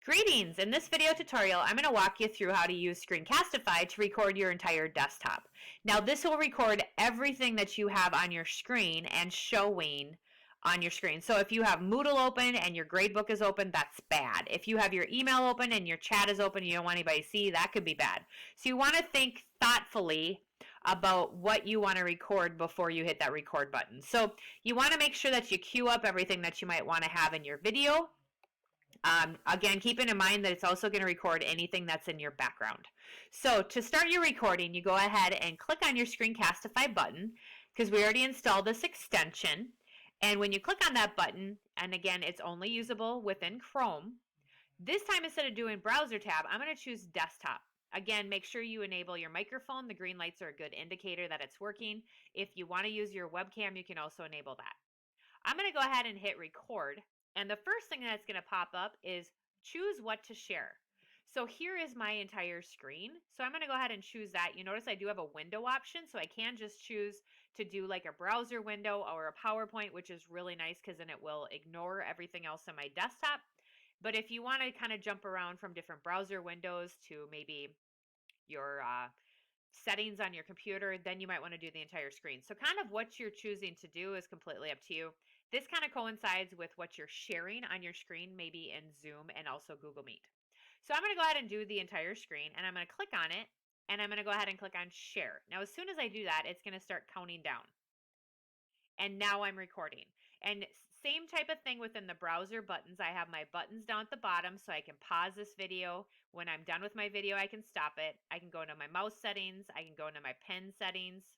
Greetings! In this video tutorial, I'm going to walk you through how to use Screencastify to record your entire desktop. Now this will record everything that you have on your screen and showing on your screen. So if you have Moodle open and your gradebook is open, that's bad. If you have your email open and your chat is open and you don't want anybody to see, that could be bad. So you want to think thoughtfully about what you want to record before you hit that record button. So you want to make sure that you queue up everything that you might want to have in your video. Again, keeping in mind that it's also going to record anything that's in your background. So to start your recording, you go ahead and click on your Screencastify button because we already installed this extension. And when you click on that button, and again, it's only usable within Chrome, this time instead of doing browser tab, I'm going to choose desktop. Again, make sure you enable your microphone. The green lights are a good indicator that it's working. If you want to use your webcam, you can also enable that. I'm going to go ahead and hit record. And the first thing that's going to pop up is choose what to share. So here is my entire screen. So I'm going to go ahead and choose that. You notice I do have a window option, so I can just choose to do like a browser window or a PowerPoint, which is really nice because then it will ignore everything else on my desktop. But if you want to kind of jump around from different browser windows to maybe your settings on your computer, then you might want to do the entire screen. So kind of what you're choosing to do is completely up to you. This kind of coincides with what you're sharing on your screen, maybe in Zoom and also Google Meet. So I'm going to go ahead and do the entire screen, and I'm going to click on it, and I'm going to go ahead and click on share. Now, as soon as I do that, it's going to start counting down. And now I'm recording. And same type of thing within the browser buttons. I have my buttons down at the bottom so I can pause this video. When I'm done with my video, I can stop it. I can go into my mouse settings. I can go into my pen settings.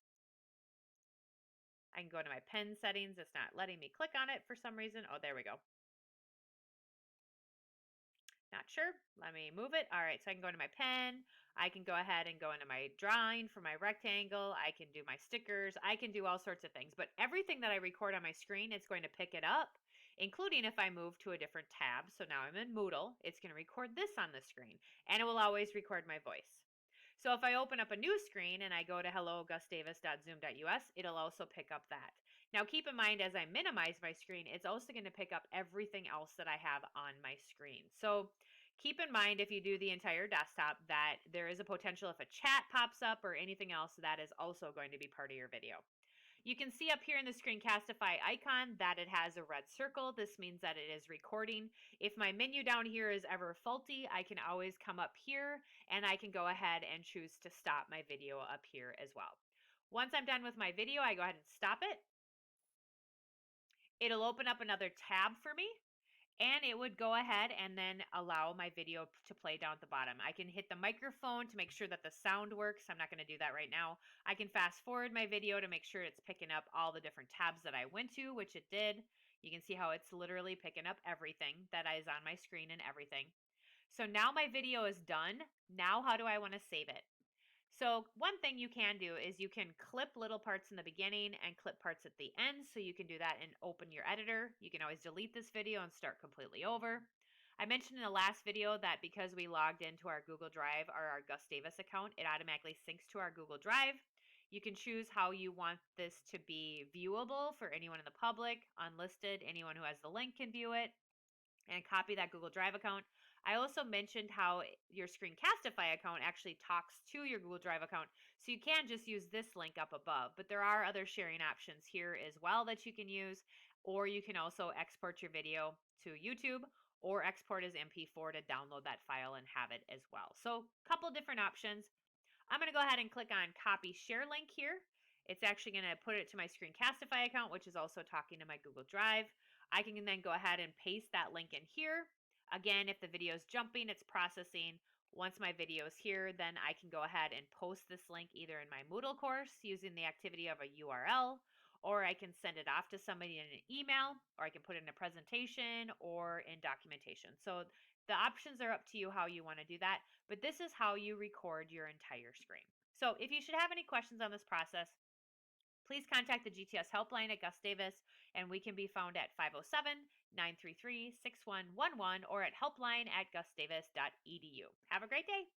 I can go into my pen settings. It's not letting me click on it for some reason. Oh, there we go. Not sure. Let me move it. All right, so I can go into my pen. I can go ahead and go into my drawing for my rectangle. I can do my stickers. I can do all sorts of things. But everything that I record on my screen, it's going to pick it up, including if I move to a different tab. So now I'm in Moodle. It's going to record this on the screen, and it will always record my voice. So if I open up a new screen and I go to hello.gusdavis.zoom.us, it'll also pick up that. Now keep in mind, as I minimize my screen, it's also going to pick up everything else that I have on my screen. So keep in mind, if you do the entire desktop, that there is a potential if a chat pops up or anything else, that is also going to be part of your video. You can see up here in the Screencastify icon that it has a red circle. This means that it is recording. If my menu down here is ever faulty, I can always come up here and I can go ahead and choose to stop my video up here as well. Once I'm done with my video, I go ahead and stop it. It'll open up another tab for me, and it would go ahead and then allow my video to play down at the bottom. I can hit the microphone to make sure that the sound works. I'm not going to do that right now. I can fast forward my video to make sure it's picking up all the different tabs that I went to, which it did. You can see how it's literally picking up everything that is on my screen and everything. So now my video is done. Now how do I want to save it? So one thing you can do is you can clip little parts in the beginning and clip parts at the end. So you can do that and open your editor. You can always delete this video and start completely over. I mentioned in the last video that because we logged into our Google Drive or our Gus Davis account, it automatically syncs to our Google Drive. You can choose how you want this to be viewable for anyone in the public, unlisted, anyone who has the link can view it, and copy that Google Drive account. I also mentioned how your Screencastify account actually talks to your Google Drive account, so you can just use this link up above, but there are other sharing options here as well that you can use, or you can also export your video to YouTube or export as MP4 to download that file and have it as well. So a couple different options. I'm going to go ahead and click on copy share link here. It's actually going to put it to my Screencastify account, which is also talking to my Google Drive. I can then go ahead and paste that link in here. Again, if the video is jumping, it's processing. Once my video is here, then I can go ahead and post this link either in my Moodle course using the activity of a URL, or I can send it off to somebody in an email, or I can put it in a presentation or in documentation. So the options are up to you how you want to do that, but this is how you record your entire screen. So if you should have any questions on this process, please contact the GTS helpline at Gus Davis, and we can be found at 507-933-6111 or at helpline@gusdavis.edu. Have a great day.